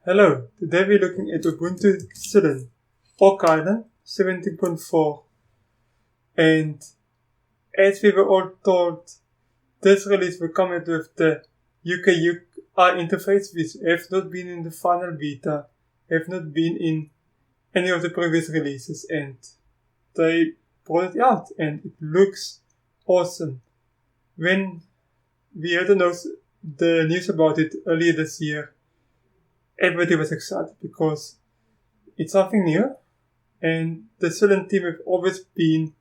Hello, today we're looking at Ubuntu Kylin or Kylin 17.4, and as we were all told, this release will come out with the UKUI interface, which have not been in the final beta, have not been in any of the previous releases, and they brought it out and it looks awesome. When we heard the news about it earlier this year, everybody was excited because it's something new, and the Kylin team have always been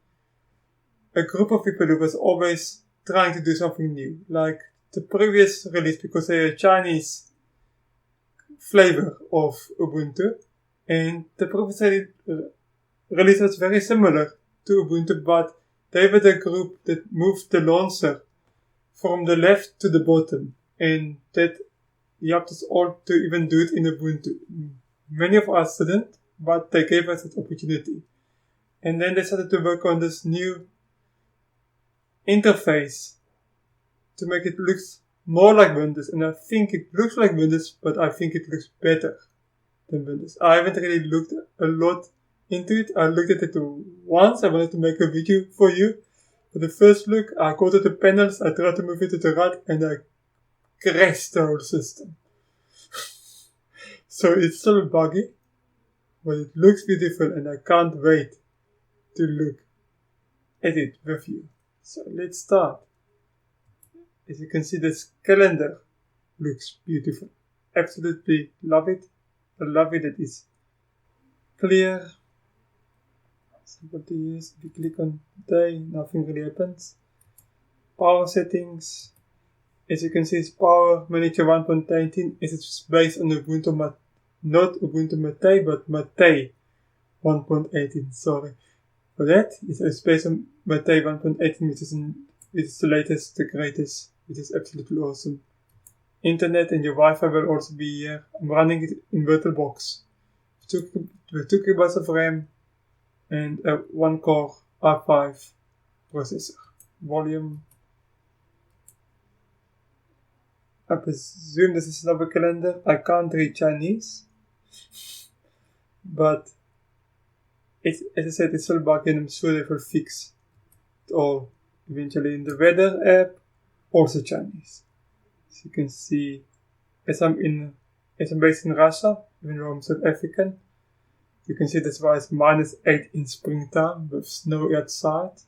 a group of people who was always trying to do something new. Like the previous release, because they're a Chinese flavor of Ubuntu, and the previous release was very similar to Ubuntu, but they were the group that moved the launcher from the left to the bottom, and that helped us all to even do it in Ubuntu. Many of us didn't, but they gave us that opportunity. And then they started to work on this new interface to make it look more like Windows. And I think it looks like Windows, but I think it looks better than Windows. I haven't really looked a lot into it. I looked at it once. I wanted to make a video for you. But the first look, I go to the panels, I tried to move it to the right, and I crashed the whole system. So it's still buggy, but it looks beautiful, and I can't wait to look at it with you. So let's start. As you can see, this calendar looks beautiful. Absolutely love it. I love it. It is clear. Simple to use. If you click on day, nothing really happens. Power settings. As you can see, it's Power Manager 1.19. It's based on Ubuntu, not Ubuntu Mate, but Mate 1.18. Sorry for that. It's based on Mate 1.18, which is the latest, the greatest, which is absolutely awesome. Internet and your Wi-Fi will also be here. I'm running it in VirtualBox with 2 GB of RAM and a 1-core i5 processor. Volume. I presume this is another calendar. I can't read Chinese, but as I said, it's still buggy, and I'm sure they will fix it all eventually. In the weather app, also Chinese. As you can see, as I'm based in Russia, even though I'm South African, you can see that's why it's -8 in springtime with snow outside.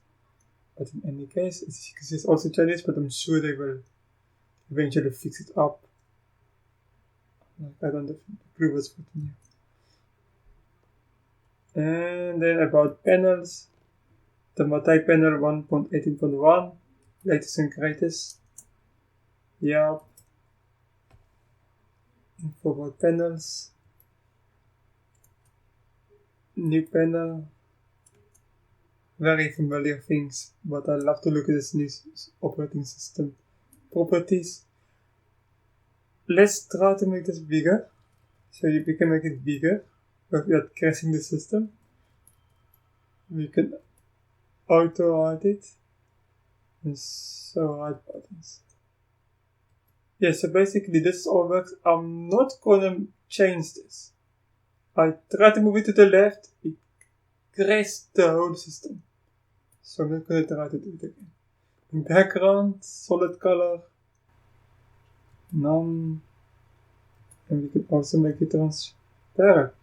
But in any case, as you can see, it's also Chinese, but I'm sure they will eventually fix it up. I don't have clue what's new. And then about panels, the Mate panel 1.18.1, latest and greatest. Yep. Info about panels. New panel. Very familiar things, but I love to look at this new operating system. Properties. Let's try to make this bigger, so we can make it bigger without crashing the system. We can auto-hide it and so hide buttons. Yeah, so basically this all works. I'm not gonna change this. I try to move it to the left, it crashed the whole system. So I'm not gonna try to do it again. In background, solid color, none, and we can also make it transparent.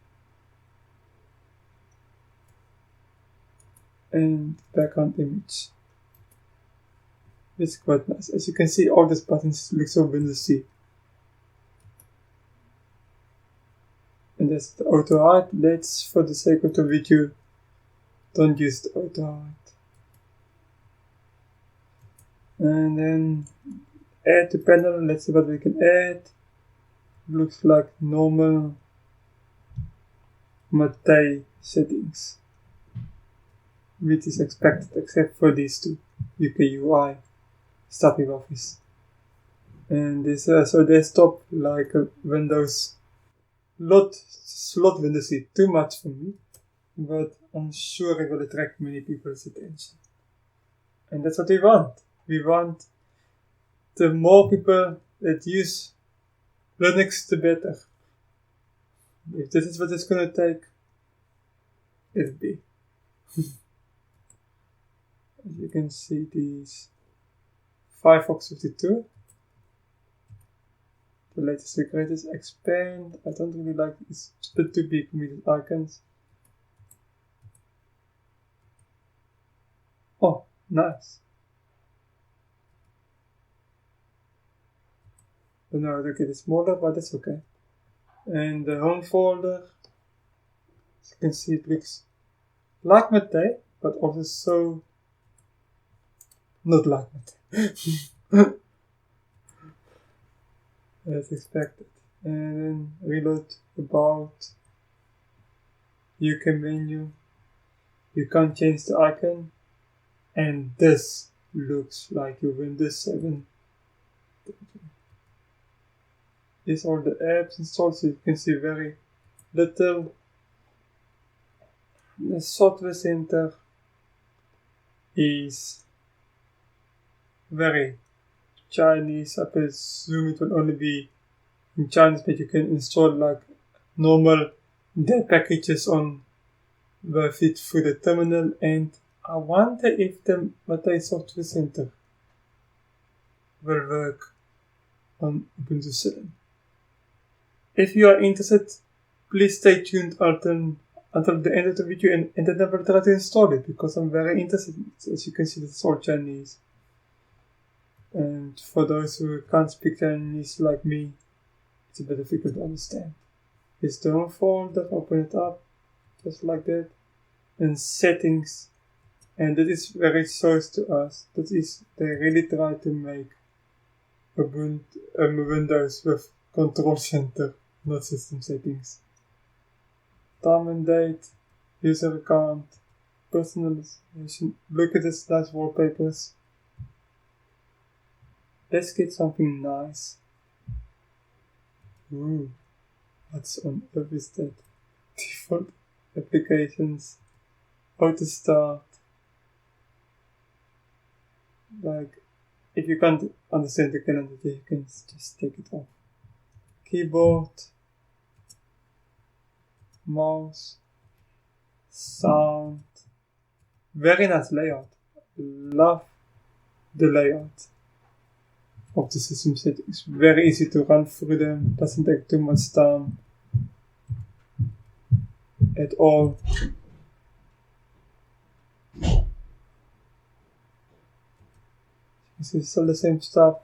And background image. It's quite nice. As you can see, all these buttons look so Windowsy. And that's the auto hide. Let's, for the sake of the video, don't use the auto hide. And then add the panel. Let's see what we can add. Looks like normal Mate settings, which is expected except for these two, UKUI, starting office. And this so desktop, like a Windows, slot Windowsy, too much for me, but I'm sure it will attract many people's attention. And that's what we want. We want the more people that use Linux, the better. if this is what it's gonna take, it'll be. As you can see, these Firefox 52. The latest and greatest expand. I don't really like it. It's a bit too big for me, the icons. Oh, nice. Don't know how to get it smaller, but that's okay. And the home folder, as you can see, it looks like Mate, but also so not like Mate. As expected. And then reload about UK menu. You can't change the icon. And this looks like your Windows 7. Here's all the apps installed, so you can see very little. The software center is very Chinese. I presume it will only be in Chinese, but you can install like normal dev packages on with it through the terminal. And I wonder if the Mate Software Center will work on Ubuntu 7. If you are interested, please stay tuned until the end of the video and then I will try to install it because I'm very interested in it. As you can see, it's all Chinese. And for those who can't speak Chinese like me, it's a bit difficult to understand. Here's the home folder, open it up, just like that. And settings. And that is very close to us. That is, they really try to make Windows with control center, not system settings. Time and date, user account, personalization. Look at this nice wallpapers. Let's get something nice. Ooh, what's on earth is that? Default applications, auto start. Like, if you can't understand the calendar, you can just take it off. Keyboard, mouse, sound. Very nice layout. Love the layout of the system settings. Very easy to run through them. Doesn't take too much time at all. This is still the same stuff.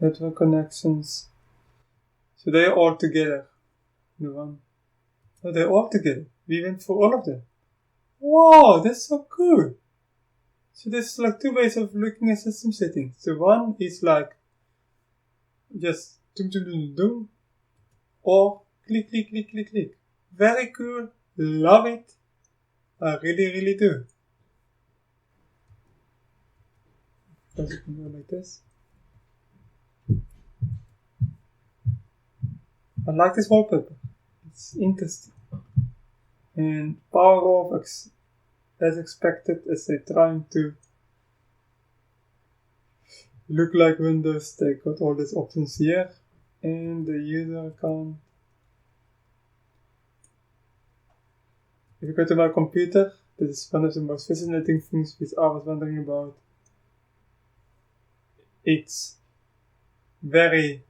Network connections. So they're all together. The one. No, they're all together. We went through all of them. Wow, that's so cool. So there's like two ways of looking at system settings. The one is like just dum dum dum dum, or click click click click click. Very cool. Love it. I really really do. Because you can go like this. I like this wallpaper. It's interesting. And power off as expected, as they're trying to look like Windows. They got all these options here. And the user account. If you go to my computer, this is one of the most fascinating things which I was wondering about. It's very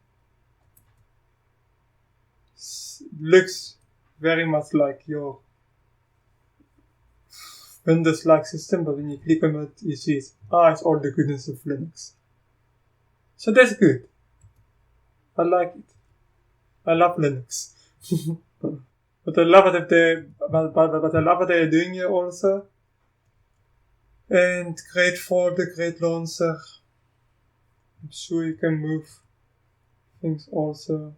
looks very much like your Windows-like system, but when you click on it, you see it's all the goodness of Linux. So that's good. I like it. I love Linux. But I love it but I love what they're doing here also. And great folder, great launcher. I'm sure you can move things also.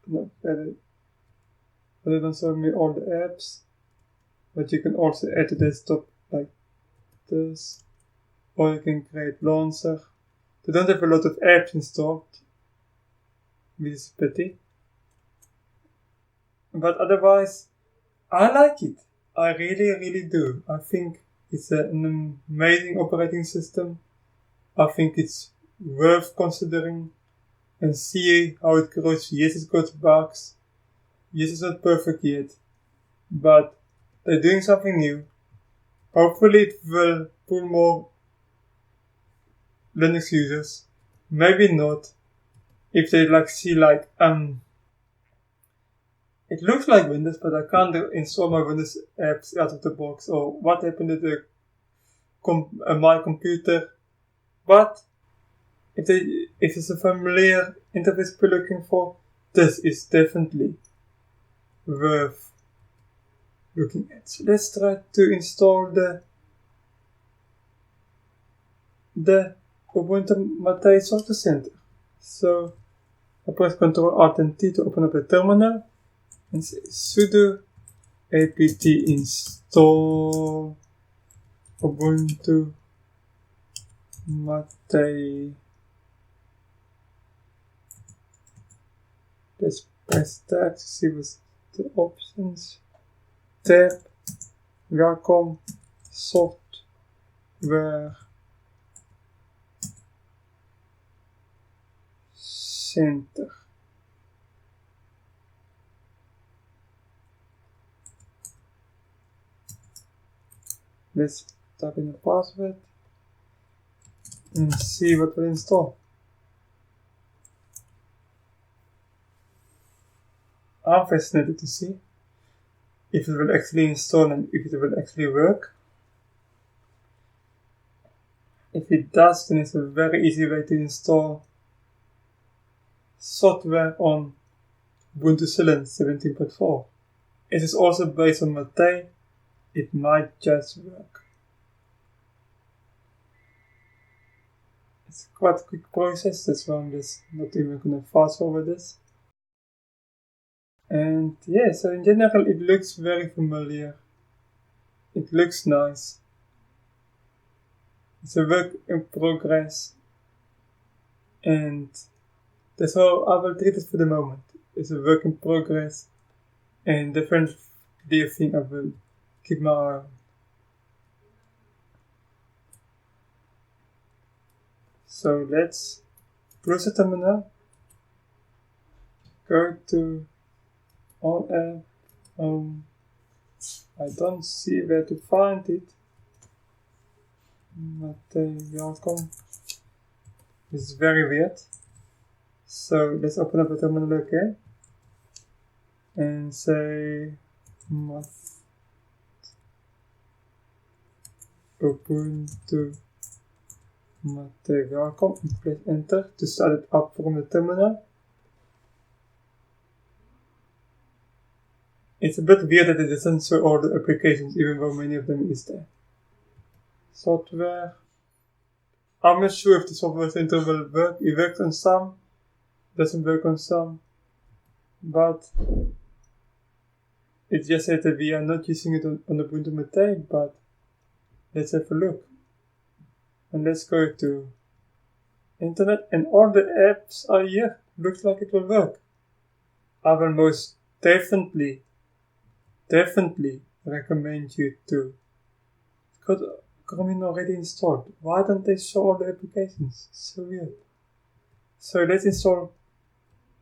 No, they don't show me all the apps, but you can also add the desktop like this, or you can create launcher. They don't have a lot of apps installed, which is a pity, but otherwise I like it. I really really do. I think it's an amazing operating system. I think it's worth considering and see how it grows. Yes, it's got bugs. Yes, it's not perfect yet, but they're doing something new. Hopefully it will pull more Linux users. Maybe not. If they see it looks like Windows, but I can't install my Windows apps out of the box, or what happened to my computer. But if it's a familiar interface we're looking for, this is definitely worth looking at. So let's try to install the Ubuntu Mate Software Center. So I press Ctrl Alt and T to open up the terminal and say sudo apt install Ubuntu Mate. Let's press tab to see what's the options. Tab, welcome, software center. Let's type in the password and see what will install. I'm fascinated to see if it will actually install and if it will actually work. If it does, then it's a very easy way to install software on Ubuntu Kylin 17.4. It is also based on Mate. It might just work. It's quite a quick process, that's why I'm just not even gonna fast forward this. And yeah, so in general it looks very familiar. It looks nice. It's a work in progress. And that's how I will treat it for the moment. It's a work in progress. And definitely a thing I will keep my eye on. So let's close the terminal. Go to all app. I don't see where to find it. Mate, welcome. This is very weird. So let's open up the terminal again and say Ubuntu Mate welcome and press enter to start it up from the terminal. It's a bit weird that it doesn't show all the applications even though many of them is there. Software. I'm not sure if the software center will work. It works on some, doesn't work on some, but it just said that we are not using it on Ubuntu Mate, but let's have a look. And let's go to internet and all the apps are here. Looks like it will work. I will most definitely recommend you to got Chromium already installed. Why don't they show all the applications? So weird. So let's install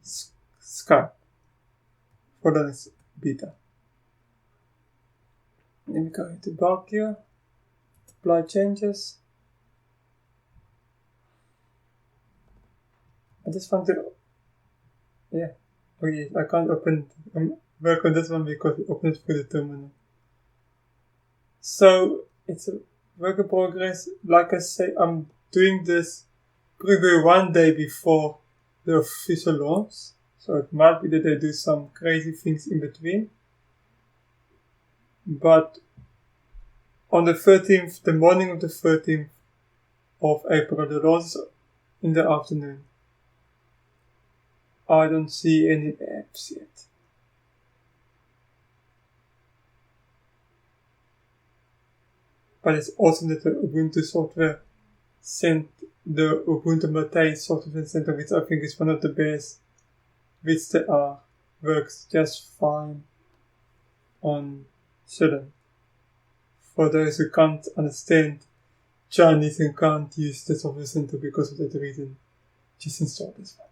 Skype for the next beta. Then we go into bulk here, apply changes. I just want to, okay, I can't work on this one because it opens through the terminal. So it's a work in progress. Like I say, I'm doing this preview one day before the official launch. So it might be that they do some crazy things in between. But on the 13th, the morning of the 13th of April, the launch is in the afternoon. I don't see any apps yet. But it's awesome that the Ubuntu software sent the Ubuntu Mate software center, which I think is one of the best, which they are, works just fine on Kylin. For those who can't understand Chinese and can't use the software center because of that reason, just install this one.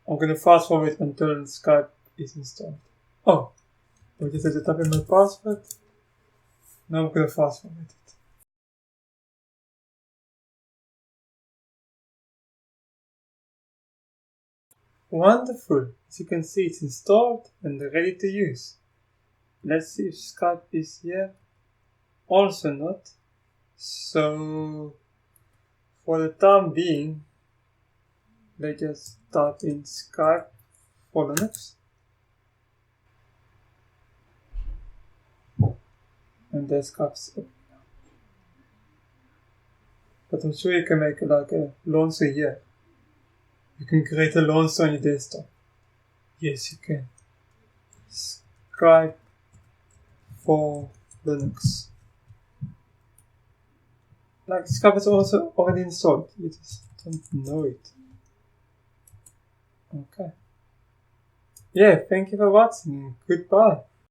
I'm gonna fast forward until Skype is installed. Oh, I just had to type in my password. Now I'm gonna fast forward it. Wonderful! As you can see, it's installed and ready to use. Let's see if Skype is here. Also not. So, for the time being, let's just type in Skype for Linux. And there's Skype's up. But I'm sure you can make like a launcher here. You can create a launcher on your desktop. Yes, you can. Skype for Linux. Like Skype is also already installed. You just don't know it. Okay. Yeah, thank you for watching. Goodbye.